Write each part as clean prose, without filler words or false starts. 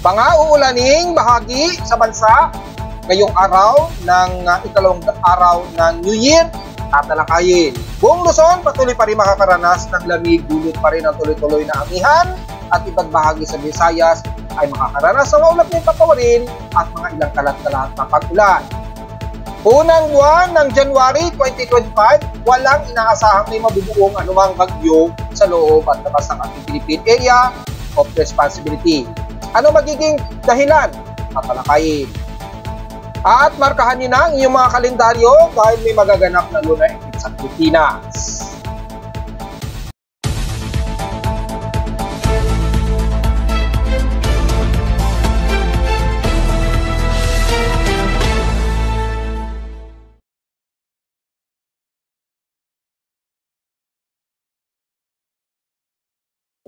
Mga uulaning bahagi sa bansa ngayong araw ng ikalawang araw ng New Year, tatalakayin. Buong Luzon patuloy pa rin makakaranas ng lamig, dulot pa rin ang tuloy-tuloy na amihan at ibang bahagi sa Visayas ay makakaranas ng maulap na papawarin at mga ilang kalat-kalat na pag-ulan. Unang buwan ng January 2025, walang inaasahang may mabubuong anumang bagyo sa loob at labas ng ating Philippine Area of Responsibility. Ano magiging dahilan? Tatalakayin. At markahan niyo na ang inyong mga kalendaryo dahil may magaganap na lunar eclipse sa Pilipinas.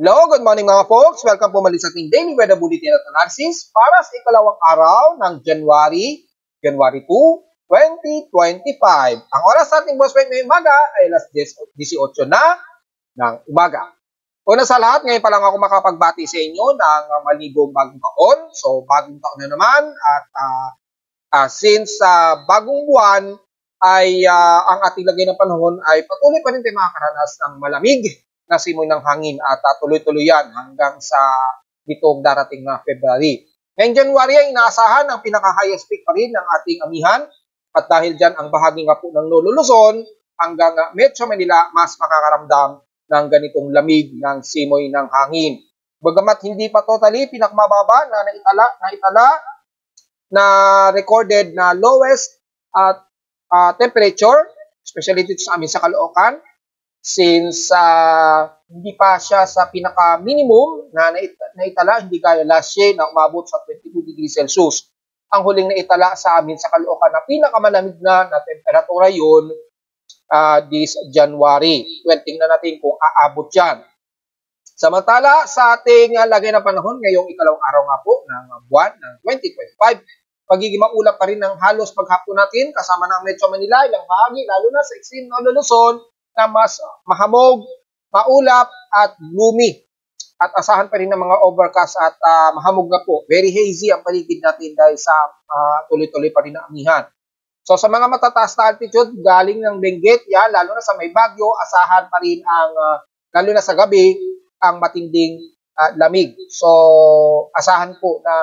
Hello, good morning mga folks. Welcome po muli sa ating Daily Weather Bulletin at Analysis para sa ikalawang araw ng January 2, 2025. Ang oras sa ating boss ngayong umaga ay alas 18 na ng umaga. Una sa lahat, ngayon pa lang ako makapagbati sa inyo ng maligong bagong taon. So, bagong taon na naman at since bagong buwan ay ang ating lagay ng panahon ay patuloy pa rin tayo makakaranas ng malamig na simoy ng hangin at tuloy-tuloy yan hanggang sa ditong darating na February. Ngayong January ay inaasahan ang pinaka-highest peak pa rin ng ating amihan at dahil dyan ang bahagi nga po ng Lolo Luzon hanggang Metro Manila mas makakaramdam ng ganitong lamig ng simoy ng hangin. Bagamat hindi pa totally pinakamababa na naitala na recorded na lowest temperature, especially dito sa amin sa Caloocan, since hindi pa siya sa pinaka-minimum na naitala, hindi gaya last year na umabot sa 22 degrees Celsius. Ang huling naitala sa amin sa Caloocan na pinakamalamig na temperatura yun this January. Well, tingnan natin kung aabot yan. Samantala, sa ating lagay ng panahon, ngayong ikalawang araw nga po ng buwan ng 2025, pagiging maulap pa rin ng halos paghapon natin kasama ng Metro Manila, ilang bahagi, lalo na sa extreme Lolo Luzon, na mas mahamog, maulap at gloomy. At asahan pa rin ng mga overcast at mahamog na po. Very hazy ang paligid natin dahil sa tuloy-tuloy pa rin na amihan. So sa mga matataas na altitude, galing ng Benguet, lalo na sa may bagyo, asahan pa rin ang, lalo na sa gabi, ang matinding lamig. So asahan po na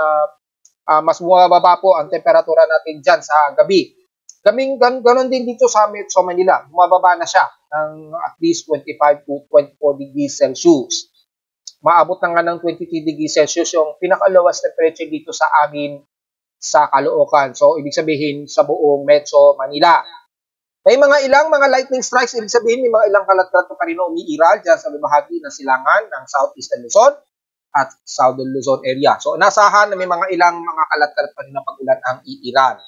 mas bumababa po ang temperatura natin dyan sa gabi. Ganon din dito sa Metro Manila. Bumababa na siya ng at least 25 to 24 degrees Celsius. Maabot na nga ng 23 degrees Celsius yung pinaka-lowest temperature dito sa amin sa Caloocan. So, ibig sabihin sa buong Metro Manila. May ilang mga lightning strikes, ibig sabihin may mga ilang kalat-kalat pa rin na umiiral dyan sa bahagi ng silangan ng Southeastern Luzon at Southern Luzon area. So, nasahan na may mga ilang mga kalat-kalat pa rin na pag-ulan ang iiral.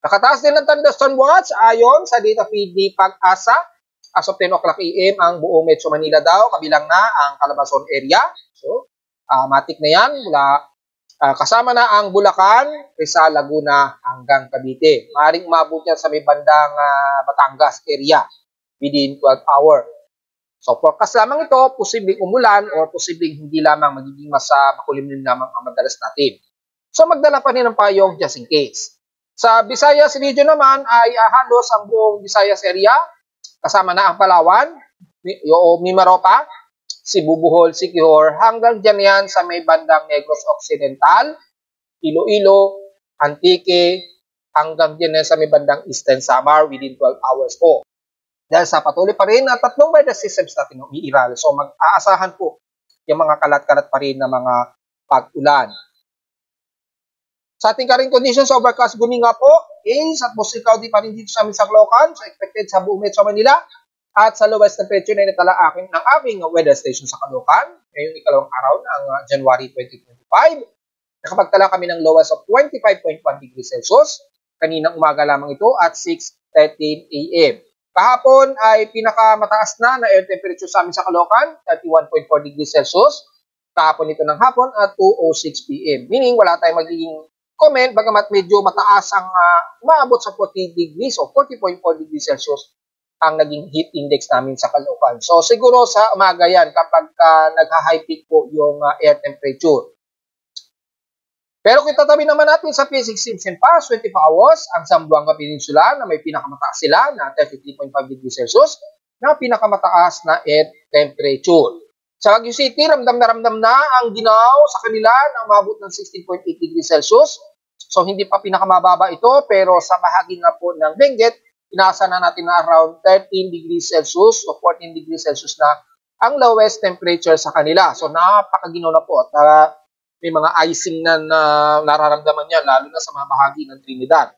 Nakataas din ng thunderstorm watch ayon sa data feed ni Pag-asa. As of 10 o'clock AM, ang buong Metro Manila daw, kabilang na ang Calabarzon area. So, matik na yan. Kasama na ang Bulacan, Rizal, Laguna, hanggang Cavite. Maaaring umabot yan sa may bandang Batangas area within 12 hours. So, forecast lamang ito, posibleng umulan or posibleng hindi lamang magiging mas makulimlim lamang ang madalas natin. So, magdala pa rin ng payong just in case. Sa Visayas region naman ay halos ang buong Visayas area, kasama na ang Palawan, Mimaropa, Cebu, Bohol, Siquijor, hanggang dyan yan sa may bandang Negros Occidental, Iloilo, Antique, hanggang dyan yan sa may bandang Eastern Samar within 12 hours po. Dahil sa patuloy pa rin na tatlong weather systems natin umiiral. So mag-aasahan po yung mga kalat-kalat pa rin na mga pag-ulan. Sa ating current conditions, overcast guminga po is at mostly cloudy pa rin dito sa amin sa Caloocan. So expected sa buong Metro Manila at sa lowest temperature na inatala ng aking weather station sa Caloocan ngayong ikalawang araw ng January 2025. Nakapagtala kami ng lowest of 25.1 degrees Celsius. Kaninang umaga lamang ito at 6:13 AM. Kahapon ay pinakamataas na air temperature sa amin sa Caloocan, 31.4 degrees Celsius. Kahapon ito ng hapon at 2:06 PM. Meaning wala tayong magiging comment, bagamat medyo mataas ang maabot sa 40 degrees o 40.4 degrees Celsius ang naging heat index namin sa Caloocan. So siguro sa umaga yan kapag nagha-high peak po yung air temperature. Pero kung tatabi naman natin sa P6 Simpson Pass, 24 hours, ang Zamboanga Peninsula na may pinakamataas sila na 33.5 degrees Celsius na pinakamataas na air temperature. Sa Baguio City, ramdam na ang ginaw sa kanila na umabot ng 16.8 degrees Celsius. So, hindi pa pinakamababa ito, pero sa bahagi nga po ng Benguet, inaasa na natin na around 13 degrees Celsius o 14 degrees Celsius na ang lowest temperature sa kanila. So, napakaginaw na po at may mga icing na nararamdaman niya, lalo na sa mga bahagi ng Trinidad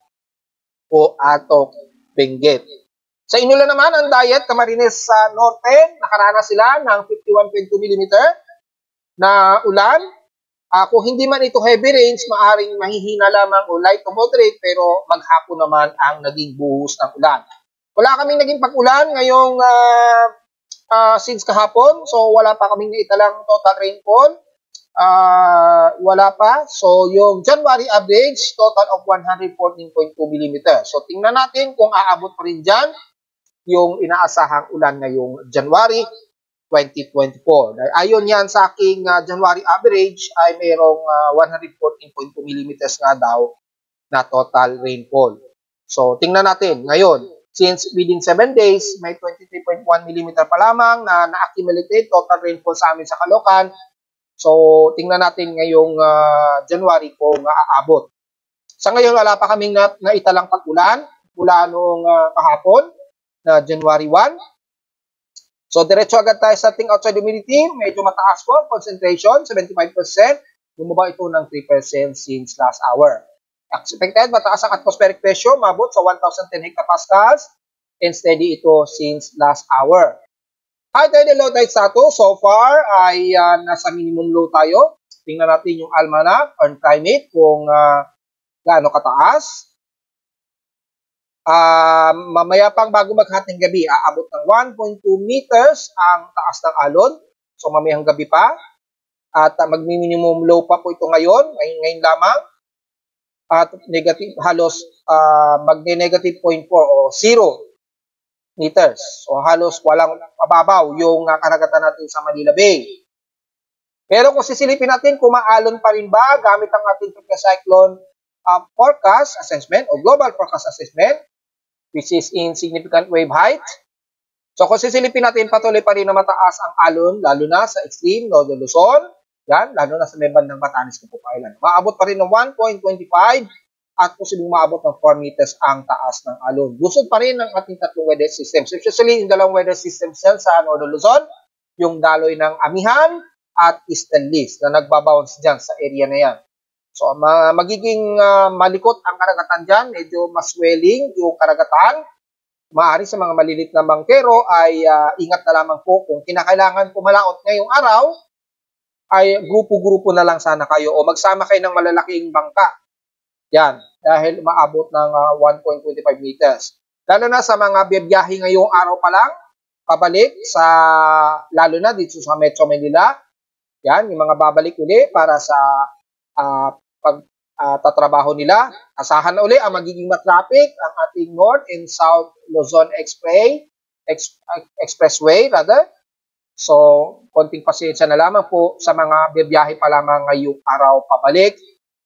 o Atok, Benguet. Sa Iloilo naman, ang Dayat, Camarines sa norte, nakaranas sila ng 51.2 mm na ulan. Kung hindi man ito heavy rains, maaring mahihina lamang o light to moderate, pero maghapon naman ang naging buhos ng ulan. Wala kaming naging pag-ulan ngayong since kahapon, so wala pa kaming naitalang total rainfall. Wala pa. So, yung January average, total of 114.2 mm. So, tingnan natin kung aabot pa rin dyan yung inaasahang ulan ngayong January 2024. Ayon yan sa aking January average ay mayroong 114.2 mm nga daw na total rainfall. So, tingnan natin ngayon. Since within 7 days, may 23.1 mm pa lamang na na-accumulated total rainfall sa amin sa Caloocan. So, tingnan natin ngayong January kung aabot. Sa ngayon, wala pa kaming naitalang pag-ulan mula noong kahapon na January 1. So, diretso agad tayo sa ating outside humidity. Medyo mataas po, concentration, 75%. Bumaba ito ng 3% since last hour. Expected, mataas ang atmospheric pressure, mabot sa 1,010 hectopascals. And steady ito since last hour. High tide and low tide status, so far ay nasa minimum low tayo. Tingnan natin yung almanac on climate kung gaano kataas. Mamaya pang bago maghating gabi, aabot ng 1.2 meters ang taas ng alon. So mamayang gabi pa. At mag-minimum low pa po ito ngayon lamang. At negative, halos mag-negative 0.4 o 0 meters. So, halos walang pababaw yung karagatan natin sa Manila Bay. Pero kung sisilipin natin, kung maalon pa rin ba gamit ang ating cyclone forecast assessment o global forecast assessment, which is in significant wave height. So, kung sisilipin natin, patuloy pa rin na mataas ang alon, lalo na sa extreme Northern Luzon, yan, lalo na sa may bandang Batanes, Capuc Island. Maabot pa rin ng 1.25 at posibleng maabot ng 4 meters ang taas ng alon. Busog pa rin ng ating tatlong weather systems. Especially yung dalawang weather system cell sa Northern Luzon, yung daloy ng Amihan at Eastern Lis na nagbabounce dyan sa area na yan. So, magiging malikot ang karagatan dyan. Medyo mas swelling yung karagatan. Maaari sa mga malilit na bangkero ay ingat na lamang po kung kinakailangan pumalaot ngayong araw, ay grupo-grupo na lang sana kayo o magsama kayo ng malalaking bangka. Yan, dahil maabot ng 1.25 meters. Lalo na sa mga biyahe ngayong araw pa lang, pabalik sa, lalo na dito sa Metro Manila. Yan, yung mga babalik uli para sa pagtatrabaho nila. Asahan na uli ang magiging matraffic ang ating North and South Luzon Expressway. So, konting pasensya na lamang po sa mga biyahe pa lamang ngayong araw pabalik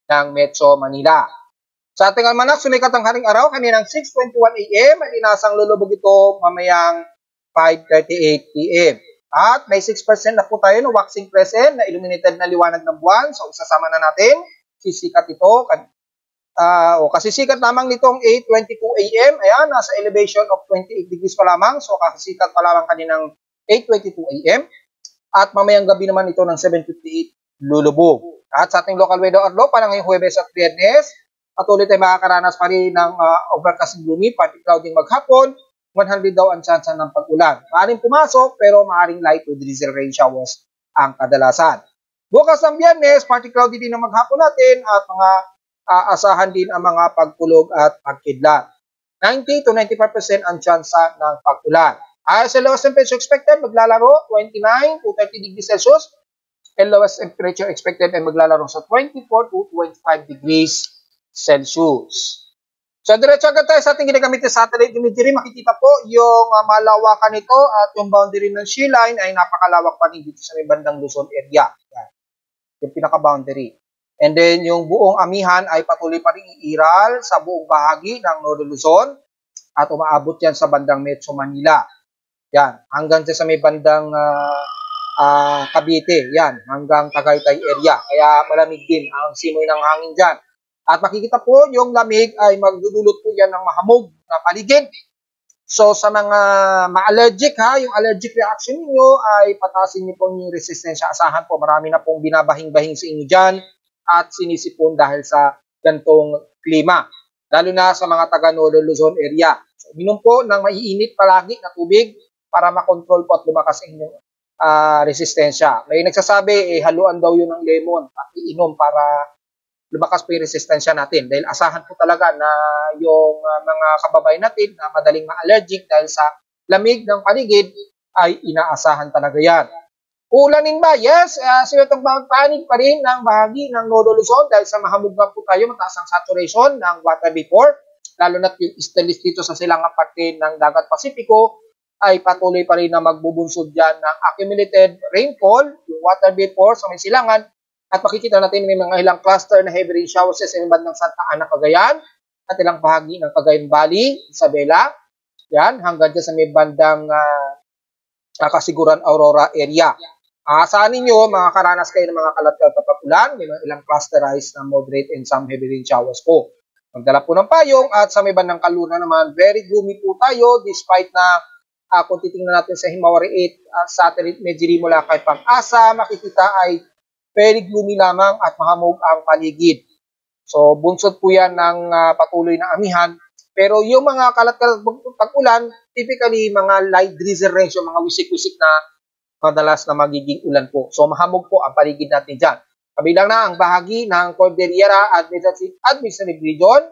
ng Metro Manila. Sa ating almanac, sumikat ang haring araw kaninang 6:21 AM at inasang lulubog ito mamayang 5:38 PM. At may 6% na po tayo ng waxing present na illuminated na liwanag ng buwan. So, isasama na natin. Sisikat ito. Kasisikat lamang nitong 8:22 AM. Ayan, nasa elevation of 28 degrees pa lamang. So, kasisikat pa lamang kaninang 8:22 AM. At mamayang gabi naman ito ng 7:58 lulubog. At sa ating local weather outlook, parang ngayong Huwebes at Biyernes, patuloy tayo makakaranas pa rin ng overcast and gloomy, partly cloudy maghapon, 100 daw ang chance ng pag-ulan. Maaring pumasok, pero maaring light to drizzle rain showers ang kadalasan. Bukas ng Biyernes, partly cloudy din ang maghapon natin at mga asahan din ang mga pagkulog at pagkidlat. 90 to 95% ang chance ng pag-ulan. Sa lowest temperature expected, maglalaro 29 to 30 degrees Celsius. And lowest temperature expected ay maglalaro sa 24 to 25 degrees Celsius. So, diretso agad tayo sa ating ginagamit na satellite imagery. Makikita po yung malawakan nito at yung boundary ng sea line ay napakalawak pa rin dito sa may bandang Luzon area. Yan. Yung pinaka-boundary. And then yung buong amihan ay patuloy pa rin iiral sa buong bahagi ng Northern Luzon at umaabot yan sa bandang Metro Manila. Yan, hanggang sa may bandang Cavite, yan, hanggang Tagaytay area. Kaya malamig din ang simoy ng hangin dyan. At makikita po, yung lamig ay magdudulot po yan ng mahamog na paligid. So sa mga ma-allergic yung allergic reaction niyo ay patasin niyo po yung resistensya. Asahan po, marami na pong binabahing-bahing sa inyo dyan at sinisipon dahil sa gantong klima. Lalo na sa mga taga Northern Luzon area. So, minom po ng maiinit palagi na tubig para makontrol po at lumakas ang inyong resistensya. May nagsasabi, haluan daw yun ng lemon at iinom para lumakas po yung resistensya natin. Dahil asahan po talaga na yung mga kababayan natin na madaling ma-allergic dahil sa lamig ng paligid ay inaasahan talaga yan. Ulanin ba? Yes, sinutong panig pa rin ng bahagi ng Northern Luzon dahil sa mahamog na po tayo, mataas ang saturation ng water vapor, lalo na yung isdalis dito sa silangang parte ng Dagat Pasipiko ay patuloy pa rin na magbubunsod dyan ng accumulated rainfall, yung water vapor sa may silangan, at makikita natin may mga ilang cluster na heavy rain showers sa bandang Santa Ana, Cagayan, at ilang bahagi ng Cagayan Valley, Isabela, yan, hanggang dyan sa may bandang Kasiguran, Aurora area. Saan ninyo, makakaranas kayo ng mga kalat-kalat na pag-ulan, may mga ilang clusterized na moderate and some heavy rain showers po. Magdala po ng payong at sa may bandang Kaluna naman, very gloomy po tayo despite na kung titingnan natin sa Himawari 8 satellite imagery mula kay Pag-asa, makikita ay very gloomy lamang at mahamog ang paligid. So bunsod po yan ng patuloy na amihan. Pero yung mga kalat-kalat pag-ulan, typically mga light drizzle rains, yung mga wisik-wisik na madalas na magiging ulan po. So mahamog po ang paligid natin dyan. Kabilang na ang bahagi ng Cordillera Administrative Region.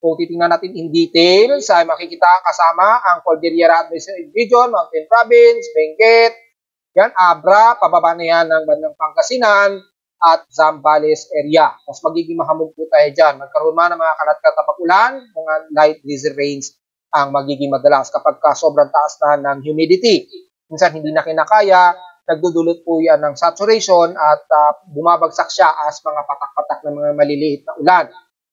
Kung titingnan natin in detail, sa makikita kasama ang Cordillera Administrative Region, Mountain Province, Benguet, yan, Abra, pababa na yan ng bandang Pangasinan, at Zambales area. Mas magiging mahamog po tayo dyan. Magkaroon man ng mga kalat-kalat ulan, mga light drizzle rains ang magiging madalas kapag sobrang taas na ng humidity. Minsan hindi na kinakaya, nagdudulot po yan ng saturation at bumabagsak siya as mga patak-patak ng mga maliliit na ulan.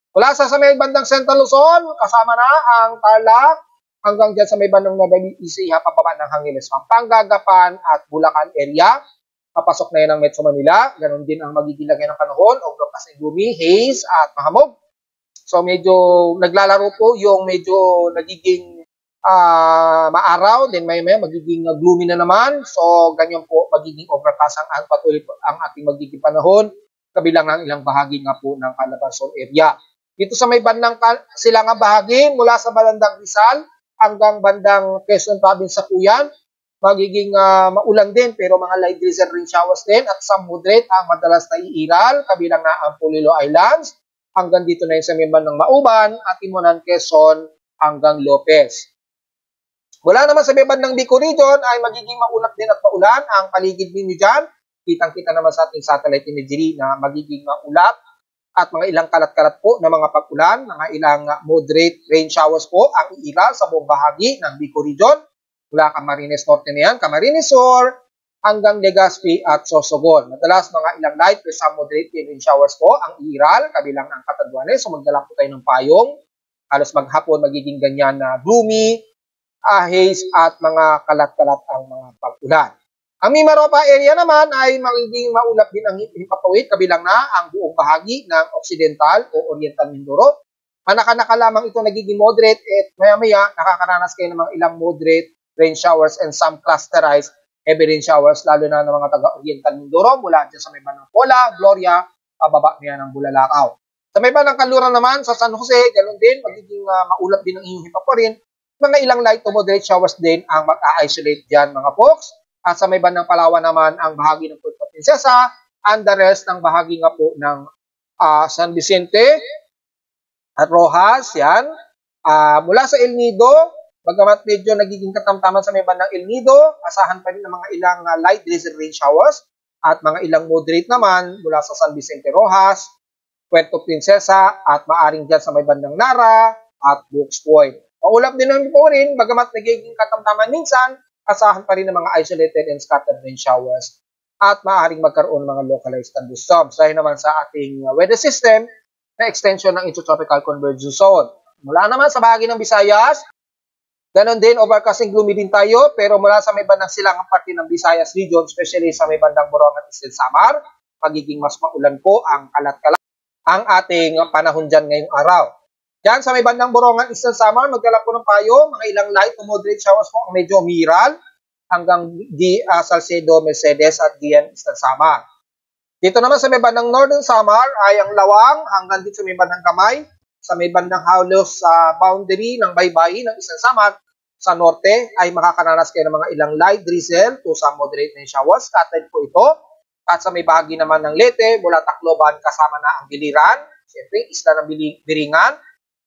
Mula sa may bandang Central Luzon, kasama na ang Tarlac, hanggang dyan sa may bandang Nueva Ecija, pababa ng Angeles, Pampanga, Gapan at Bulacan area. Papasok na yan ng Metro Manila. Ganon din ang magiging lagay ng panahon, overcast and gloomy, haze at mahamog. So medyo naglalaro po yung medyo nagiging maaraw, then may magiging gloomy na naman. So ganyan po magiging overcast ang patuloy ang ating magiging panahon, kabilang ng ilang bahagi nga po ng Calabarzon area. Dito sa may bandang silangang bahagi, mula sa bandang Rizal hanggang bandang Quezon Province sa Cuyan, magiging maulan din pero mga light drizzle rain showers din at some moderate ang madalas na iiral, kabilang na ang Polillo Islands, hanggang dito na yung sa may bandang Mauban at Timonan, Quezon hanggang Lopez. Mula naman sa bandang Bicol region ay magiging maulap din at maulan ang paligid ninyo dyan. Kitang-kita naman sa ating satellite imagery na magiging maulap at mga ilang kalat-kalat po na mga pag-ulan, mga ilang moderate rain showers po ang iiral sa buong bahagi ng Bicol region. Mula Camarines Norte na yan, Camarines Sur, hanggang Legazpi at Sorsogon. Madalas mga ilang light or some moderate rain showers po ang iiral, kabilang ng Catanduanes. So magdala po tayo ng payong. Halos maghapon magiging ganyan na gloomy, haze at mga kalat-kalat ang mga pag-ulan. Ang Mimaropa area naman ay magiging maulap din ang himpapawid, kabilang na ang buong bahagi ng Occidental o Oriental Mindoro. Manaka-naka lamang ito nagiging moderate at maya-maya nakakaranas kayo ng mga ilang moderate rain showers and some clusterized heavy rain showers, lalo na ng mga taga-Oriental Mindoro mula dyan sa may bandang Pola, Gloria, pababa niya ng Bulalakaw. Sa may bandang Kanluran naman, sa San Jose, ganoon din, magiging maulap din ang inyong himpaparin. Mga ilang light to moderate showers din ang mag-a-isolate dyan mga folks. At sa may bandang Palawan naman ang bahagi ng Puerto Princesa and the rest ng bahagi nga po ng San Vicente at Rojas, yan. Mula sa El Nido, bagamat medyo nagiging katamtaman sa may bandang El Nido, asahan pa rin ng mga ilang light drizzle rain showers at mga ilang moderate naman mula sa San Vicente Rojas, Puerto Princesa at maaring dyan sa may bandang Nara at Brooks Point. Maulap din naman po rin, bagamat nagiging katamtaman minsan, asahan pa rin ng mga isolated and scattered rain showers at maaaring magkaroon ng mga localized thunderstorms dahil naman sa ating weather system na extension ng Intertropical Convergence Zone. Mula naman sa bahagi ng Visayas, ganon din, overcasting gloomy din tayo, pero mula sa may bandang silangang parte ng Visayas region, especially sa may bandang Borongan at Eastern Samar, magiging mas maulan po ang kalat-kalat ang ating panahon dyan ngayong araw. Diyan sa may bandang Borongan, Eastern Samar, magdala po ng payo, mga ilang light to moderate showers po ang medyo umiral hanggang Salcedo, Mercedes at Gian, Eastern Samar. Dito naman sa may bandang Northern Samar ay ang lawang hanggang dito sa may bandang Kamay, sa may bandang halos sa boundary ng baybayin ng Eastern Samar sa norte ay makakaranas kayo ng mga ilang light drizzle to some moderate rain showers. Scattered po ito. At sa may bahagi naman ng Leyte, mula Tacloban kasama na ang Biliran, siyempre isla ng Biringan,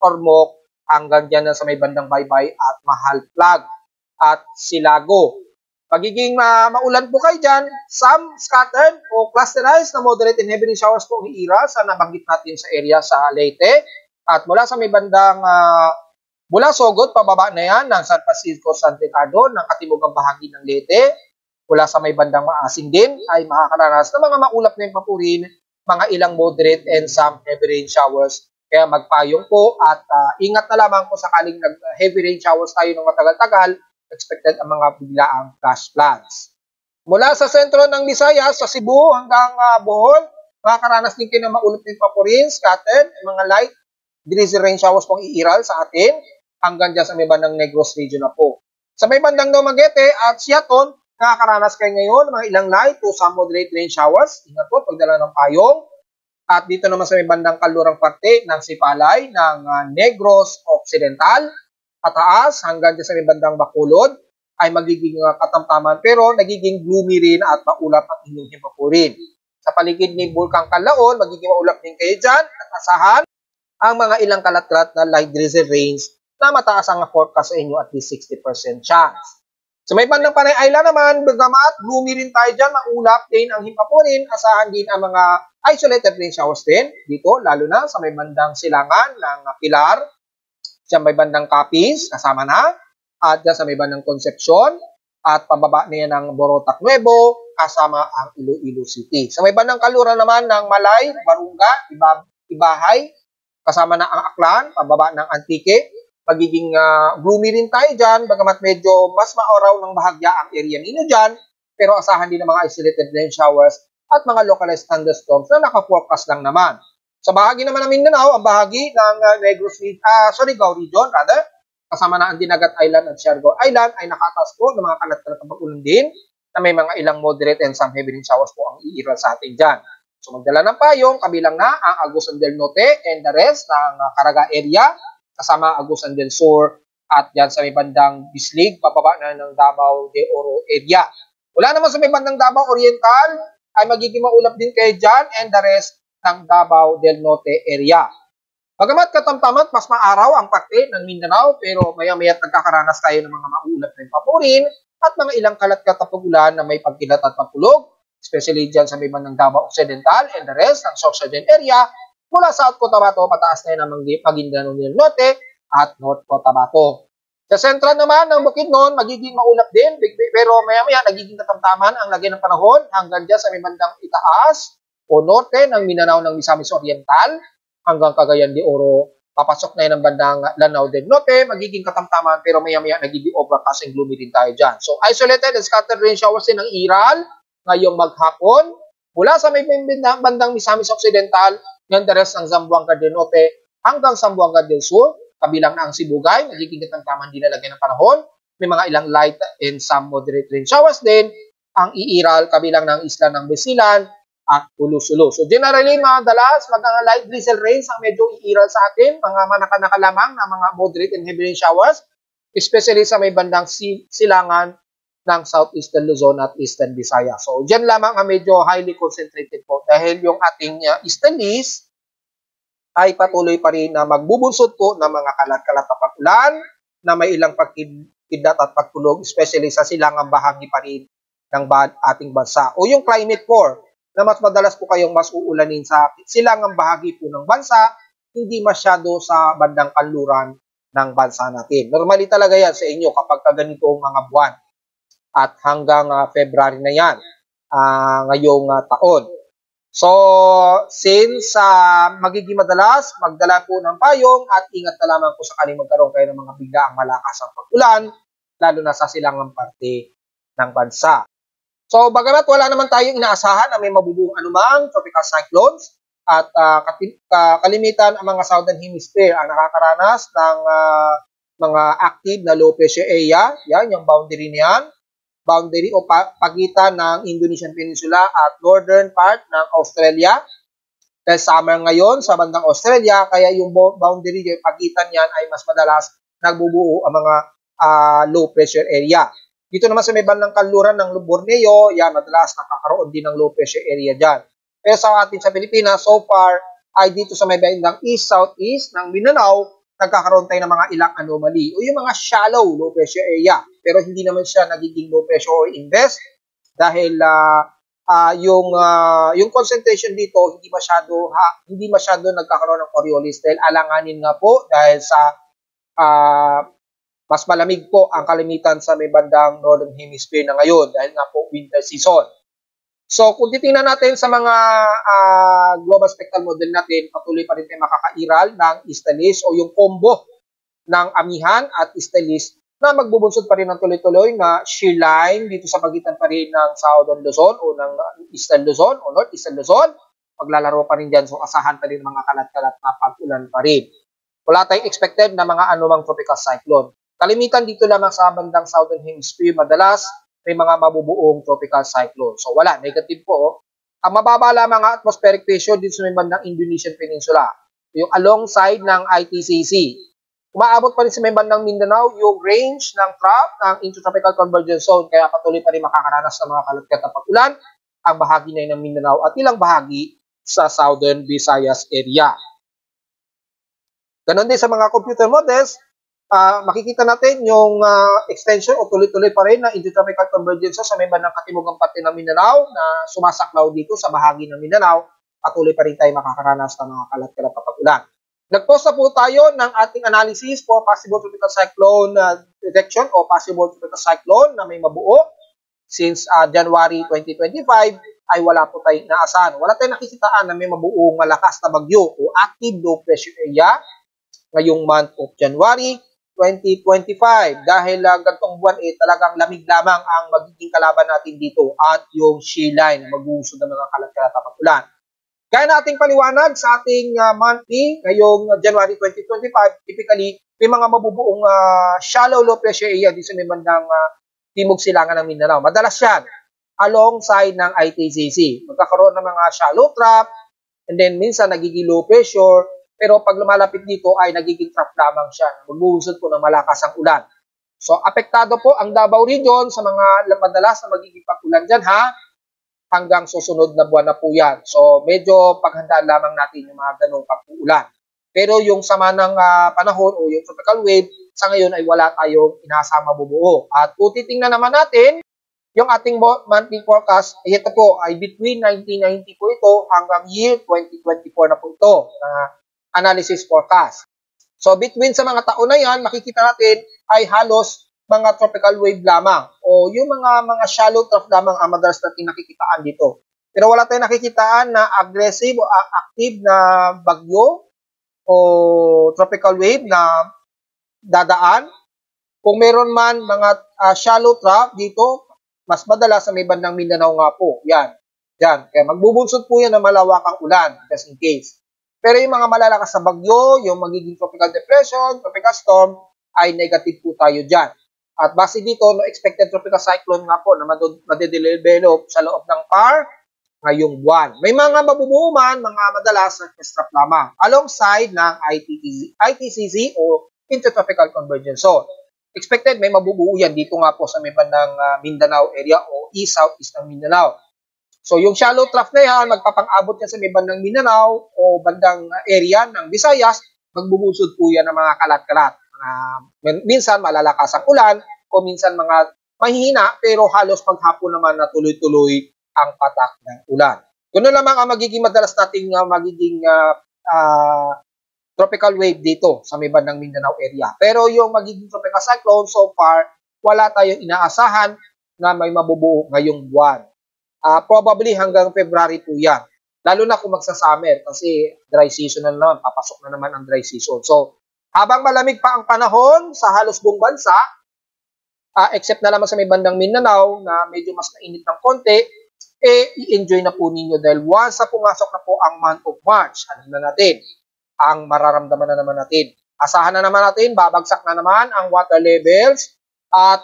Ormoc, hanggang dyan na sa may bandang Baybay at Mahal Flag at Silago. Magiging maulan po kayo dyan, some scattered o clusterized na moderate and heavy showers po iira sa nabanggit natin sa area sa Leyte. At mula sa may bandang mula Sogot, pababa na yan ng San Francisco, San Ricardo, ng katimugang bahagi ng Leyte. Mula sa may bandang Maasin din ay makakaranas ng mga maulap na yung papurin, mga ilang moderate and some heavy rain showers. Kaya magpayong po at ingat na lamang kung sakaling nag-heavy rain showers tayo ng matagal-tagal, expected ang mga biglaang flash floods. Mula sa sentro ng Visayas, sa Cebu hanggang Bohol, makakaranas din kayo ng maulap na yung papurin, scattered, mga light drizzle rain showers pong iiral sa atin hanggang dyan sa may bandang Negros region na po. Sa may bandang Dumaguete at Siaton, nakakaranas kayo ngayon mga ilang light to some moderate rain showers. Ingat po, pagdala ng payong. At dito naman sa may bandang kalurang parte ng Sipalay ng Negros Occidental, pataas hanggang dyan sa may bandang Bacolod ay magiging katamtaman pero nagiging gloomy rin at maulap ang inyong himapurin. Sa paligid ni Bulkang Canlaon, magiging maulap din kayo dyan at asahan ang mga ilang kalat-kalat na light drizzle rains na mataas ang forecast sa inyo at least 60% chance. Sa may bandang Panay Island naman, bagamat gloomy rin tayo dyan, maulap din ang himpapunin, asahan din ang mga isolated rain showers din dito, lalo na sa may bandang Silangan ng Pilar, sa may bandang Capiz, kasama na, at dyan sa may bandang Concepcion, at pababa na yan ng Borotac Nuevo, kasama ang Iloilo City. Sa may bandang Kaluran naman ng Malay, Barunga, Ibahay, kasama na ang Aklan, pababa ng Antique, magiging gloomy rin tayo dyan, bagamat medyo mas maaraw ng bahagya ang area ninyo dyan, pero asahan din ng mga isolated rain showers at mga localized thunderstorms na naka-forecast lang naman. Sa bahagi naman ng Mindanao, ang bahagi ng Surigao region, kasama na ang Dinagat Island at Siargao Island ay nakataas po ng mga kalat-kalat na pag-ulan din na may mga ilang moderate and some heavy rain showers po ang iiral sa atin dyan. So magdala ng payong, kabilang na ang Agusan del Norte and the rest ng Caraga area, kasama Agusan del Sur at dyan sa may bandang Bislig, pababa na ng Davao de Oro area. Wala naman sa may bandang Davao Oriental ay magiging maulap din kayo dyan and the rest ng Davao del Norte area. Bagamat katamtaman, mas maaraw ang parte ng Mindanao pero maya-maya nagkakaranas tayo ng mga maulap na papurin at mga ilang kalat-kalat na pag-ulan na may pagkilat at pagkulog, especially dyan sa may bandang Davao Occidental and the rest ng Sorsogon area. Mula South Cotabato, pataas na yun ang Maguindanao del Norte at North Cotabato. Sa sentral naman ng Bukidnon, magiging maulap din, pero maya-maya nagiging katamtaman ang lagay ng panahon hanggang dyan sa may bandang itaas o norte ng Mindanao ng Misamis Oriental hanggang Cagayan de Oro. Papasok na yun ang bandang Lanao del Norte, magiging katamtaman pero maya-maya nagiging overcast and gloomy din tayo dyan. So isolated and scattered rain showers din ang iral ngayong maghapon mula sa may bandang Misamis Occidental ng the rest ng Zamboanga del Norte hanggang Zamboanga del Sur, kabilang na ang Sibugay, magiging katamtaman din nalagay ng panahon. May mga ilang light and some moderate rain showers din ang iiral, kabilang ng isla ng Basilan at Ulu-Sulu. So generally, madalas, mga light drizzle rains ang medyo iiral sa atin, mga manaka-naka lamang na mga moderate and heavy rain showers, especially sa may bandang silangan ng Southeastern Luzon at Eastern Visayas. So, dyan lamang ang medyo highly concentrated po dahil yung ating easterlies ay patuloy pa rin na magbubunsod po ng mga kalat-kalat na pag-ulan na may ilang pagkidlat at pagkulog, especially sa silangang bahagi pa rin ng ating bansa. O yung climate core na mas madalas po kayong mas uulanin sa silangang bahagi po ng bansa, hindi masyado sa bandang kanluran ng bansa natin. Normally talaga yan sa inyo kapag ganito ang mga buwan. At hanggang February na yan. ngayong taon. So, since magiging madalas, magdala po ng payong at ingat na lamang po sakaling magkaroon kayo ng mga biglaang malakas ang pag-ulan, lalo na sa silangang parte ng bansa. So, bagamat wala naman tayong inaasahan na may mabubuong anumang tropical cyclones at kalimitan ang mga Southern Hemisphere ang nakakaranas ng mga active na low pressure area, yan, yung boundary niyan, boundary o pagitan ng Indonesian Peninsula at northern part ng Australia. Dahil summer ngayon sa bandang Australia, kaya yung boundary, yung pagitan yan ay mas madalas nagbubuo ang mga low pressure area. Dito naman sa may bandang kanluran ng Borneo, yan, madalas nakakaroon din ng low pressure area dyan. Pero sa atin sa Pilipinas, so far, ay dito sa may bandang east-southeast ng Mindanao, nagkakaroon tayo ng mga ilang anomaly o yung mga shallow low pressure area. Pero hindi naman siya nagiging low pressure or inverse dahil yung concentration dito hindi masyado nagkakaroon ng Coriolis dahil alanganin nga po dahil sa mas malamig po ang kalimitan sa may bandang Northern Hemisphere na ngayon dahil nga po winter season. So, kung titingnan natin sa mga global spectral model natin, patuloy pa rin tayo makakairal ng easterlies o yung combo ng amihan at easterlies na magbubunsod pa rin ng tuloy-tuloy na shear line dito sa pagitan pa rin ng Southern Luzon o ng Eastern Luzon o Northeastern Luzon. Paglalaro pa rin dyan, so asahan pa rin mga kalat-kalat na pag-ulan pa rin. Wala tayong expected na mga anumang tropical cyclone. Kalimitan dito lamang sa bandang Southern Hemisphere, madalas may mga mabubuong tropical cyclone. So wala, negative po. Ang mababa lamang ang atmospheric pressure dito sa may bandang Indonesian Peninsula. Yung alongside ng ITCC. Umaabot pa rin sa may bandang Mindanao yung range ng trough ng Intertropical Convergence Zone. Kaya patuloy pa rin makakaranas ng mga kalat-kalat na pag-ulan ang bahagi na yun ng Mindanao at ilang bahagi sa Southern Visayas area. Ganon din sa mga computer models, makikita natin yung extension o tuloy-tuloy pa rin na Intertropical Convergence sa may bandang katimugang parte ng Mindanao na sumasaklaw dito sa bahagi ng Mindanao. Patuloy pa rin tayo makakaranas ng mga kalat-kalat na pag-ulan. Nag-post na po tayo ng ating analysis for possible tropical cyclone detection o possible tropical cyclone na may mabuo. Since January 2025 ay wala po tayong inaasahan. Wala tayong nakikitaan na may mabuong malakas na bagyo o active low pressure area ngayong month of January 2025 dahil gantong buwan talagang lamig lamang ang magiging kalaban natin dito at yung shear line na mag-uusod ng mga kalat-kalat na pag-ulan. Kaya nating paliwanag sa ating monthly ngayong January 2025, typically may mga mabubuong shallow low pressure area dito sa may bandang timog silangan ng Mindanao. Madalas yan alongside ng ITCC. Magkakaroon ng mga shallow trough and then minsan nagiging low pressure. Pero pag lumalapit dito ay nagiging trough lamang siya. Magbuhusod po ng malakas ang ulan. So, apektado po ang Davao Region sa mga madalas na magiging pag-ulan dyan hanggang susunod na buwan na po yan. So, medyo paghandaan lamang natin yung mga ganong pag-ulan. Pero yung sama ng panahon o yung tropical wave, sa ngayon ay wala tayong inaasama mabubuo. At kung titingnan naman natin, yung ating monthly forecast, ito po ay between 1990 po ito hanggang year 2024 na po ito. Analysis forecast. So, between sa mga taon na yan, makikita natin ay halos mga tropical wave lamang o yung mga shallow trough lamang ang madalas natin nakikitaan dito. Pero wala tayong nakikitaan na aggressive o active na bagyo o tropical wave na dadaan. Kung meron man mga shallow trough dito, mas madalas sa may bandang Mindanao nga po. Yan. Diyan. Kaya magbubunsod po yan ng malawakang ulan just in case. Pero yung mga malalakas na bagyo, yung magiging tropical depression, tropical storm, ay negative po tayo dyan. At base dito, no expected tropical cyclone nga po na madedevelop sa loob ng PAR ngayong buwan. May mga mabubuo man, mga madalas surface trough lamang alongside ng ITCC o Intertropical Convergence Zone. Expected may mabubuo yan dito nga po sa may bandang Mindanao area o east-southeast ng Mindanao. So, yung shallow trough na yan, magpapang-abot yan sa may bandang Mindanao o bandang area ng Visayas, magbubusod po yan ng mga kalat-kalat. Minsan malalakas ang ulan o minsan mga mahihina pero halos paghapon naman na tuloy-tuloy ang patak ng ulan. Ganoon lamang ang magiging madalas nating magiging tropical wave dito sa may bandang Mindanao area. Pero yung magiging tropical cyclone, so far, wala tayong inaasahan na may mabubuo ngayong buwan. Probably hanggang February po yan. Lalo na kung magsa-summer kasi dry season na naman, papasok na naman ang dry season. So, habang malamig pa ang panahon sa halos buong bansa, except na naman sa may bandang Mindanao na medyo mas mainit ng konti, i-enjoy na po ninyo dahil once na pumasok na po ang month of March, ano na natin, ang mararamdaman na naman natin. Asahan na naman natin, babagsak na naman ang water levels at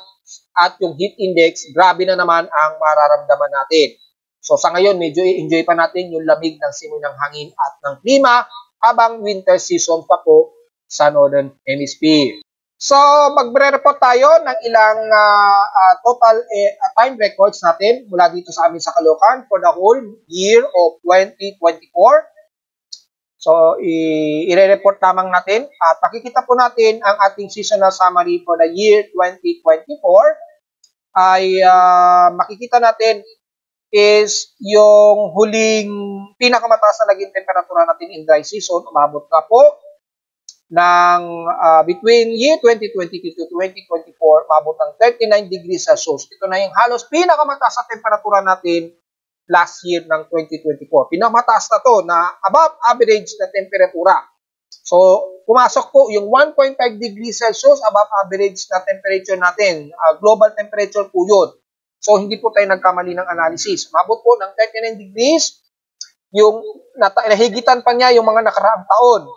yung heat index, grabe na naman ang mararamdaman natin. So sa ngayon, medyo i-enjoy pa natin yung lamig ng simoy ng hangin at ng klima habang winter season pa po sa Northern Hemisphere. So magre-report tayo ng ilang total time records natin mula dito sa amin sa Caloocan for the whole year of 2024. So i-report lamang natin at makikita po natin ang ating seasonal summary for the year 2024 ay makikita natin is yung huling pinakamataas na naging temperatura natin in dry season. Umabot na po ng between year 2022 to 2024, umabot ng 39 degrees Celsius. Ito na yung halos pinakamataas na temperatura natin last year ng 2024. Pinakamataas na to na above average na temperatura. So, pumasok po yung 1.5 degrees Celsius above average na temperature natin. Global temperature po yun. So, hindi po tayo nagkamali ng analysis. Mabot po ng 39 degrees, yung nahigitan pa niya yung mga nakaraang taon.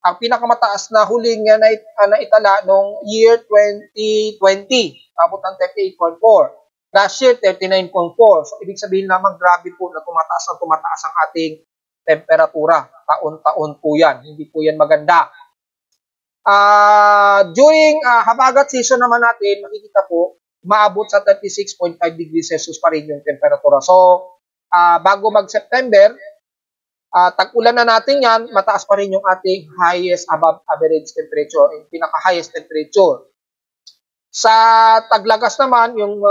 Ang pinakamataas na huling naitala noong year 2020, mabot ng 38.4. Last year, 39.4. So, ibig sabihin naman, grabe po na tumataas ang ating temperatura. Taon-taon po yan. Hindi po yan maganda. During habagat season naman natin, makikita po, maabot sa 36.5 degrees Celsius pa rin yung temperatura. So, bago mag-September, tag-ulan na natin yan, mataas pa rin yung ating highest above average temperature, yung pinaka-highest temperature. Sa taglagas naman, yung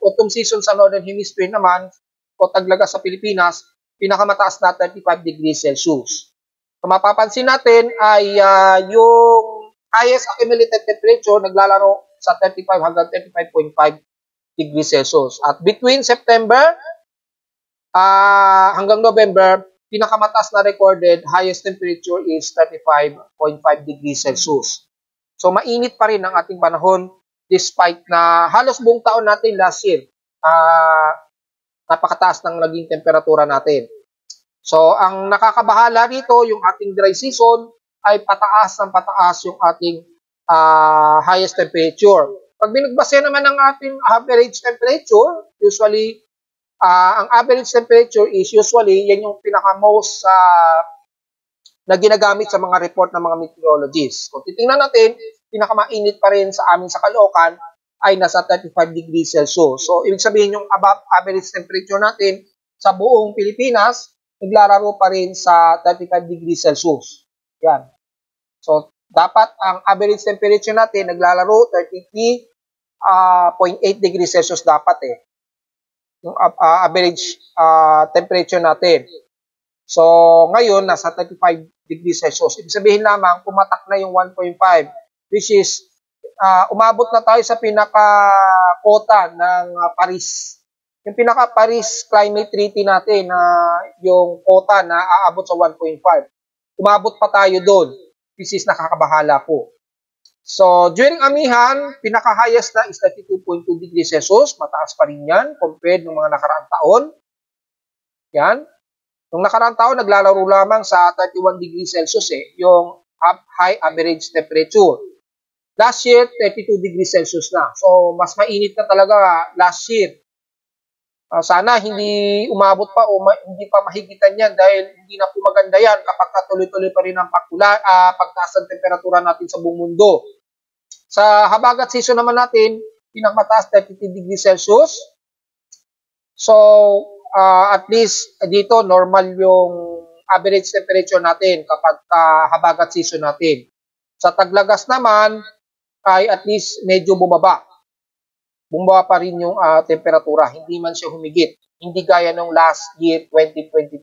autumn season sa Northern Hemisphere naman, o taglagas sa Pilipinas, pinakamataas na 35 degrees Celsius. So, mapapansin natin ay yung highest accumulated temperature naglalaro sa 35 hanggang 35.5 degrees Celsius. At between September hanggang November, pinakamataas na recorded highest temperature is 35.5 degrees Celsius. So, mainit pa rin ang ating panahon despite na halos buong taon natin last year, napakataas ng naging temperatura natin. So, ang nakakabahala dito, yung ating dry season, ay pataas ng pataas yung ating highest temperature. Pag binagbase naman ng ating average temperature, usually, ang average temperature is usually, yan yung pinaka-most na ginagamit sa mga report ng mga meteorologists. Kung titingnan natin, pinakamainit pa rin sa amin sa Caloocan ay nasa 35 degrees Celsius. So, ibig sabihin yung above average temperature natin sa buong Pilipinas, naglalaro pa rin sa 35 degrees Celsius. Yan. So, dapat ang average temperature natin naglalaro 33.8 degrees Celsius dapat yung average temperature natin. So, ngayon, nasa 35 degrees Celsius. Ibig sabihin lamang, pumatak na yung 1.5, which is, umabot na tayo sa pinaka-quota ng Paris. Yung pinaka-Paris Climate Treaty natin, yung quota na aabot sa 1.5. Umabot pa tayo doon, which is nakakabahala po. So, during amihan, pinaka-highest na is 32.2 degrees Celsius. Mataas pa rin yan compared ng mga nakaraang taon. Yan. Nung nakaraang taon, naglalaro lamang sa 31 degrees Celsius yung high average temperature. Last year, 32 degrees Celsius na. So, mas mainit na talaga last year. Sana hindi umabot pa o hindi pa mahigitan yan dahil hindi na po maganda yan kapag tuloy-tuloy pa rin ang pagtaas ng temperatura natin sa buong mundo. Sa habagat season naman natin, pinakamataas 32 degrees Celsius. So, at least dito normal yung average temperature natin kapag habagat season natin. Sa taglagas naman ay at least medyo bumaba. Bumaba pa rin yung temperatura, hindi man siya humigit. Hindi gaya nung last year 2023.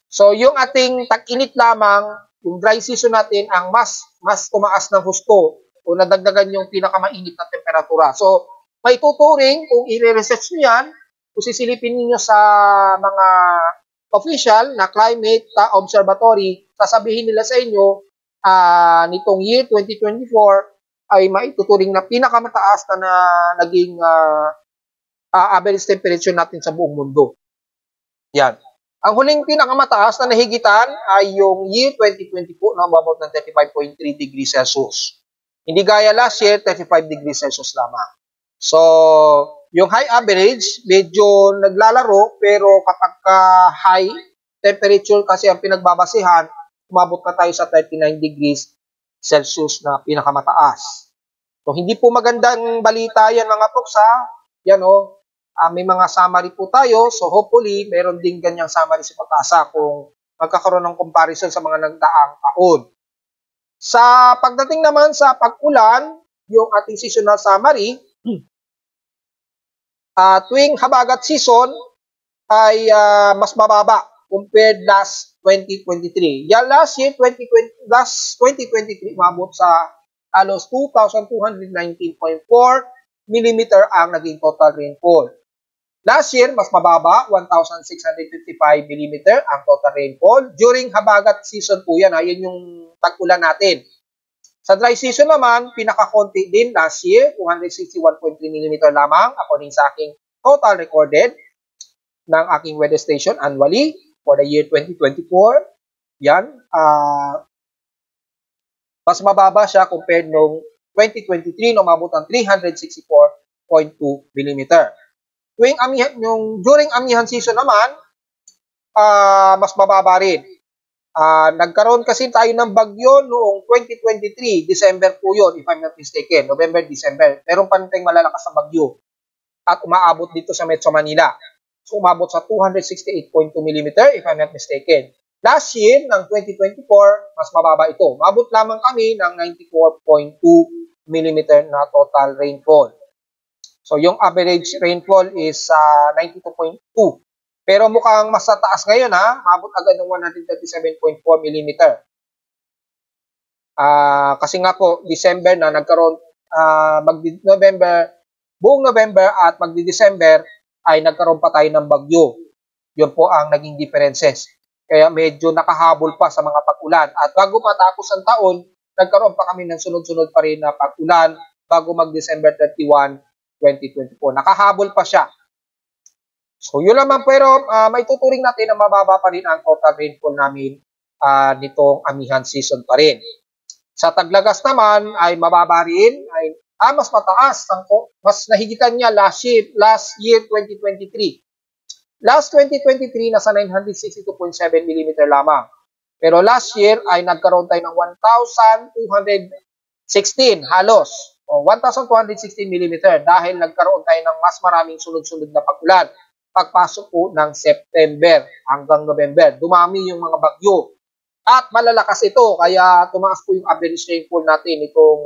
So yung ating tag-init lamang, yung dry season natin ang mas tumaas ng husto o nadagdagan yung pinakamainit na temperatura. So may tuturing kung i-research nyo yan, kung sisilipin ninyo sa mga official na climate observatory, sasabihin nila sa inyo nitong year 2024 ay maituturing na pinakamataas na naging average temperature natin sa buong mundo. Yan. Ang huling pinakamataas na nahigitan ay yung year 2020 po na umabot ng 35.3 degrees Celsius. Hindi gaya last year, 35 degrees Celsius lamang. So, yung high average, medyo naglalaro, pero kapag high temperature kasi ang pinagbabasihan, umabot na tayo sa 39 degrees Celsius na pinakamataas. So, hindi po magandang balita yan mga folks ha. Yan o. May mga summary po tayo. So, hopefully, meron din ganyang summary sa Pag-asa kung magkakaroon ng comparison sa mga nagdaang taon. Sa pagdating naman sa pag-ulan, yung ating seasonal summary, tuwing habagat season ay mas mababa compared last 2023. Yan last year, 2023, umabot sa halos 2,219.4 mm ang naging total rainfall. Last year, mas mababa, 1,655 mm ang total rainfall. During habagat season po yan, yan yung tag-ulan natin. Sa dry season naman, pinakakonti din last year, 261.3 mm lamang according sa aking total recorded ng aking weather station annually for the year 2024. Yan. Mas mababa siya compared noong 2023 na umabot ng 364.2 mm. During amihan season naman, mas mababa rin. Nagkaroon kasi tayo ng bagyo noong 2023, December po yun, if I'm not mistaken, November, December. Meron pa tayong malalakas na bagyo at umaabot dito sa Metro Manila. So, umabot sa 268.2 mm, if I'm not mistaken. Last year, ng 2024, mas mababa ito. Umabot lamang kami ng 94.2 mm na total rainfall. So, yung average rainfall is 92.2. Pero mukhang mas taas ngayon ha. Umabot agad ng 137.4 mm. Kasi nga po, December na nagkaroon, buong November at magdi-December ay nagkaroon pa tayo ng bagyo. Yun po ang naging differences. Kaya medyo nakahabol pa sa mga pag-ulan. At bago matapos ang taon, nagkaroon pa kami ng sunod-sunod pa rin na pag-ulan bago mag-December 31, 2024. Nakahabol pa siya. So, yun naman pero may tuturing natin na mababa pa rin ang total rainfall namin nitong amihan season pa rin. Sa Taglagas naman ay mababa rin, ay mas mataas, mas nahigitan niya last year 2023. Last 2023 nasa 962.7 mm lamang. Pero last year ay nagkaroon tayo ng 1,216 halos. 1,216 mm dahil nagkaroon tayo ng mas maraming sunod-sunod na pag-ulan. Pagpasok po ng September hanggang November, dumami yung mga bagyo. At malalakas ito, kaya tumaas po yung average rainfall natin itong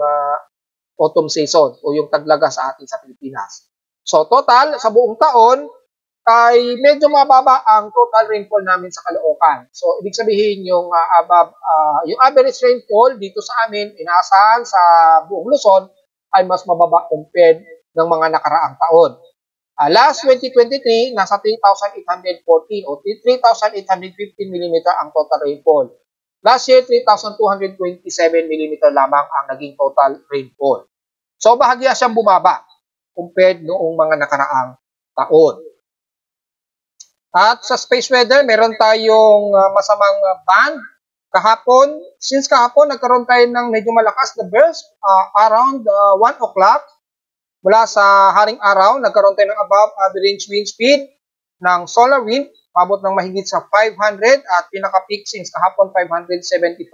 autumn season o yung taglagas sa atin sa Pilipinas. So total, sa buong taon, ay medyo mababa ang total rainfall namin sa Caloocan. So ibig sabihin yung yung average rainfall dito sa amin, inaasahan sa buong Luzon, ay mas mababa compared ng mga nakaraang taon. Last 2023, nasa 3,814 o 3,815 mm ang total rainfall. Last year, 3,227 mm lamang ang naging total rainfall. So, bahagya siyang bumaba compared noong mga nakaraang taon. At sa space weather, meron tayong masamang band. Since kahapon, nagkaroon tayo ng medyo malakas na burst around 1 o'clock. Mula sa haring araw, nagkaroon tayo ng above average wind speed ng solar wind, mabot ng mahigit sa 500 at pinaka-peak since kahapon 575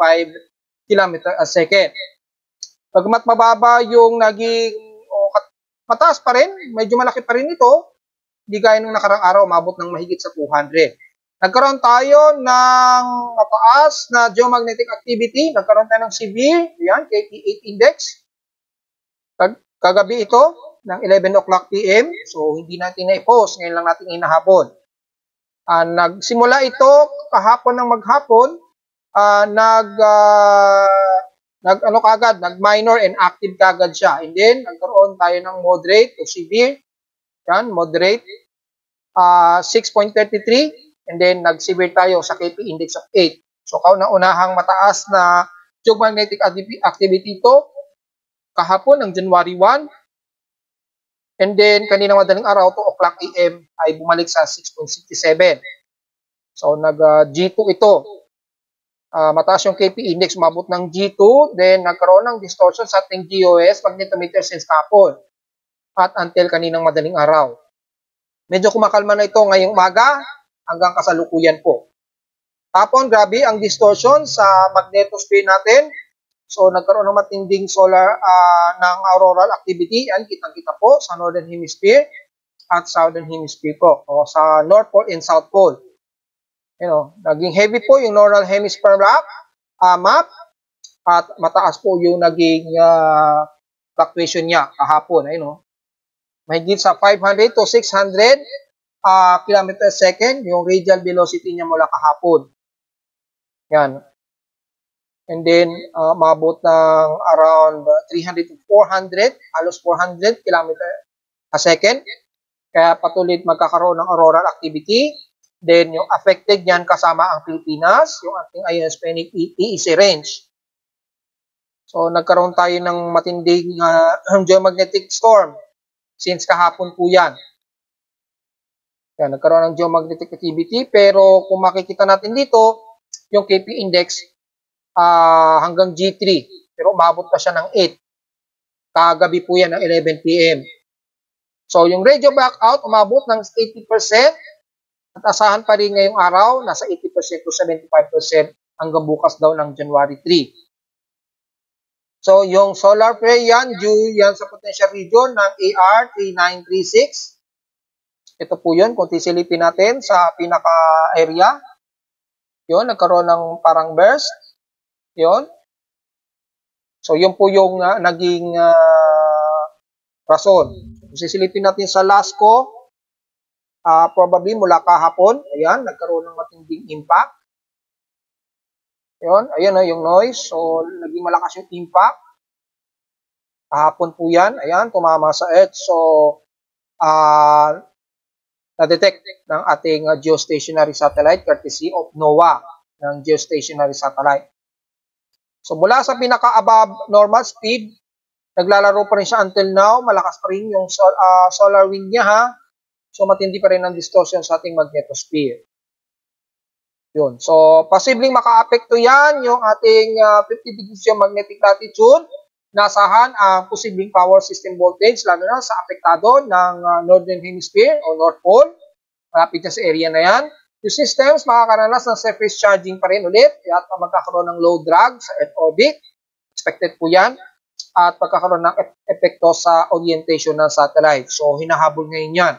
km a second. Pagmat mababa yung naging, mataas pa rin, medyo malaki pa rin ito, hindi gaya ng nakarang araw, mabot ng mahigit sa 200. Nagkaroon tayo ng mataas na geomagnetic activity, nagkaroon tayo ng severe, yan, KP8 index. Kagabi ito, ng 11 o'clock PM, so hindi natin na-post, ngayon lang natin hinahabol. Nagsimula ito kahapon ng maghapon, nag-minor and active kagad siya. And then, nagkaroon tayo ng moderate o severe, yan, moderate. 6.33, and then nag-severe tayo sa KP index of 8. So kauna-unahang mataas na geomagnetic activity ito kahapon ng January 1. And then kanina madaling araw, 2 o'clock AM ay bumalik sa 6.67. So nag-G2 ito. Mataas yung KP index, umabot ng G2, then nagkaroon ng distortion sa ating GOS magnetometer since kahapon at until kaninang madaling araw. Medyo kumakalma na ito ngayong umaga hanggang kasalukuyan po. Tapon, grabe ang distortion sa magnetosphere natin. So nagkaroon ng matinding solar ng auroral activity. Yan, kitang-kita po sa Northern Hemisphere at Southern Hemisphere po. O sa North Pole and South Pole. Naging heavy po yung Northern Hemisphere map at mataas po yung naging fluctuation niya kahapon. Mahigit sa 500 to 600 km per second yung radial velocity niya mula kahapon. Yan. And then, mabot ng around 300 to 400, halos 400 km a second. Kaya patuloy magkakaroon ng auroral activity. Then, yung affected yan kasama ang Pilipinas, yung ating ionospheric EEZ range. So, nagkaroon tayo ng matinding geomagnetic storm since kahapon po yan. Kaya nagkaroon ng geomagnetic activity. Pero kung makikita natin dito, yung KP index hanggang G3. Pero umabot pa siya ng 8. Kagabi po yan ng 11 PM. So, yung radio blackout umabot ng 80%. At asahan pa rin ngayong araw, nasa 80% to 75% hanggang bukas daw ng January 3. So, yung solar flare yan, due yan sa potential region ng AR3936. Ito po yun, kung tisilipin natin sa pinaka-area. Yun, nagkaroon ng parang burst. Yun. So, yun po yung naging rason. Kung sisilipin natin sa LASCO, probably mula kahapon, ayan, nagkaroon ng matinding impact. Ayan yung noise. So, naging malakas yung impact. Kahapon po yan. Ayan, tumama sa Earth. So, na-detect ng ating geostationary satellite courtesy of NOAA ng geostationary satellite. So, mula sa pinaka-above normal speed, naglalaro pa rin siya until now. Malakas pa rin yung solar wind niya, ha? So, matindi pa rin ang distortion sa ating magnetosphere. Yun. So, posibleng maka-apekto yan yung ating 50 degrees yung magnetic latitude. Nasahan ang posibleng power system voltage, lalo na sa apektado ng Northern Hemisphere o North Pole. Malapit na sa area na yan. Yung systems, makakaranas ng surface charging pa rin ulit at magkakaroon ng low drag sa Earth orbit. Expected po yan. At magkakaroon ng epekto sa orientation ng satellite. So, hinahabol ngayon yan.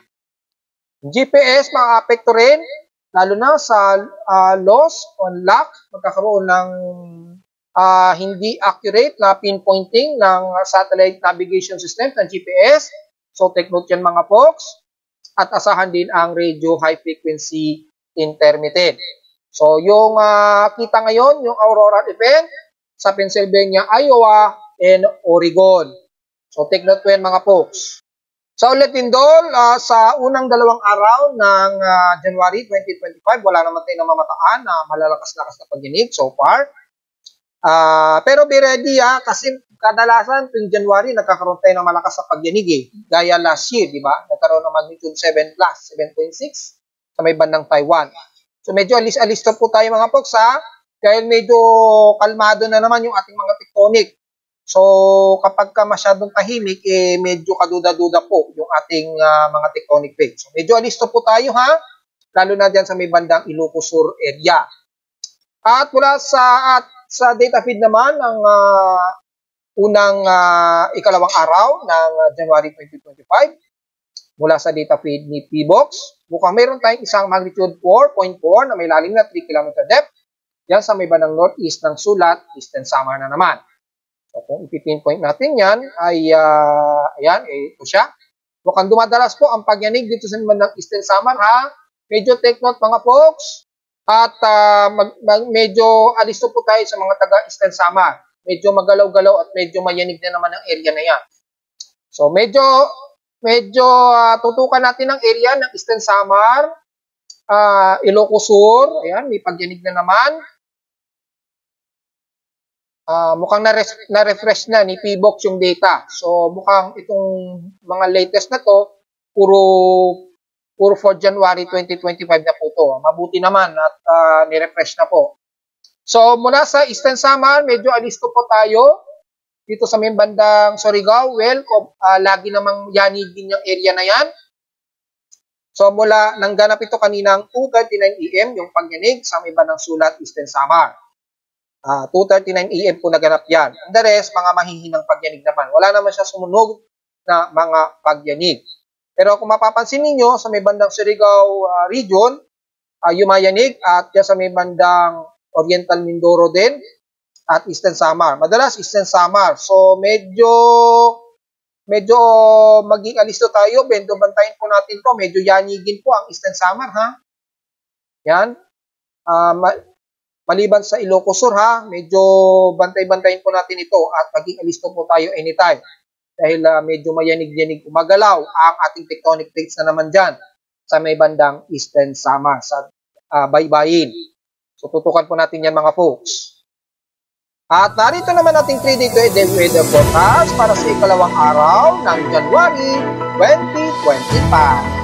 GPS, maka-apekto rin, lalo na sa loss on lock, magkakaroon ng hindi accurate na pinpointing ng satellite navigation system ng GPS. So, take note yan mga folks. At asahan din ang radio high frequency intermittent. So, yung kita ngayon, yung auroral event sa Pennsylvania, Iowa, and Oregon. So, take note yan mga folks. Sa ulit Lindol, sa unang 2 araw ng January 2025, wala naman tayong namamataan na malalakas-lakas na pagdinig so far. Pero be ready kasi kadalasan tuwing January nagkakaroon tayo ng malakas na pagdinig Gaya last year, di ba? Nagkaroon ng magnitude 7+, 7.6 sa may bandang Taiwan. So medyo alis-alis na po tayo mga folks dahil medyo kalmado na naman yung ating mga tectonic. So, kapag ka masyadong tahimik, medyo kaduda-duda po yung ating mga tectonic plates. So, medyo alisto po tayo lalo na dyan sa may bandang Ilocos Sur area. At mula sa data feed naman ng unang ikalawang araw ng January 2025, mula sa data feed ni PBOX, mukhang meron tayong isang magnitude 4.4 na may lalim na 3 km depth. Yan sa may bandang northeast ng Sulat, Eastern Samar na naman. So, kung ipipinpoint natin yan, ay, ayan, ito siya. Mukhang dumadalas po ang pagyanig dito sa bandang Eastern Samar, Medyo take note mga folks. At medyo alisto po tayo sa mga taga Eastern Samar. Medyo magalaw-galaw at medyo mayanig na naman ang area na yan. So, medyo medyo tutukan natin ang area ng Eastern Samar, Ilocos Sur. Ayan, may pagyanig na naman. Mukhang na-refresh na ni PBox yung data. So, mukhang itong mga latest na to, puro for January 2025 na po to. Mabuti naman at ni-refresh na po. So, mula sa Eastern Samar, medyo alisto po tayo. Dito sa may bandang Surigao, well, lagi namang yanigin yung area na yan. So, mula nangganap ito kaninang 2:39 AM, yung pagyanig sa may bandang Sulat, Eastern Samar. 2:39 AM po naganap yan. And the rest, mga mahihinang pagyanig naman. Wala naman siya sumunog na mga pagyanig. Pero kung mapapansin ninyo, sa may bandang Surigao region, yumayanig at sa may bandang Oriental Mindoro din, at Eastern Samar. Madalas Eastern Samar. So medyo maging alisto tayo. Bendo bantayin po natin to. Medyo yanigin po ang Eastern Samar, ha. Yan. Maliban sa Ilocos Sur, ha. Medyo bantay-bantayin po natin ito at maging alisto po tayo anytime. Dahil medyo mayanig-yanig umagalaw ang ating tectonic plates na naman dyan sa may bandang Eastern Samar, sa baybayin. So tutukan po natin yan, mga folks. At narito naman ating 3-day weather forecast para sa ikalawang araw ng January 2025.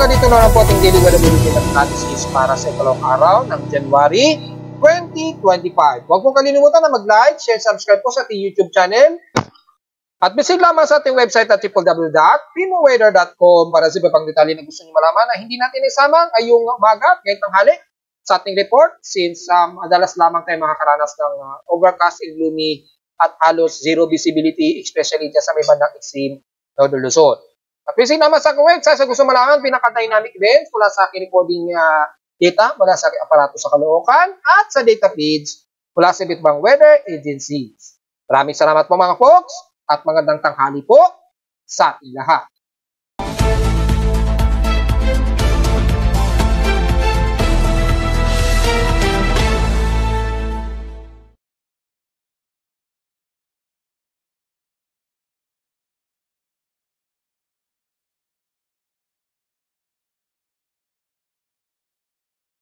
Dito na lang po ating daily weather bulletin at analysis para sa ikalawang araw ng January 2025. Huwag pong kalimutan na mag-like, share, subscribe po sa ating YouTube channel. At visit lamang sa ating website at www.primoweather.com para sa iba pang detalye na gusto niyo malaman na hindi natin isama ngayong umaga at ngayong tanghali sa ating report since madalas lamang tayo makakaranas ng overcast and gloomy at halos zero visibility, especially dyan sa may bandang extreme Northern Luzon. At visit naman sa website sa gusto malaman pinaka-dynamic events mula sa aking recording data mula sa aking aparato sa Caloocan at sa data feeds mula sa iba't ibang weather agencies. Maraming salamat po mga folks at magandang tanghali po sa ating lahat.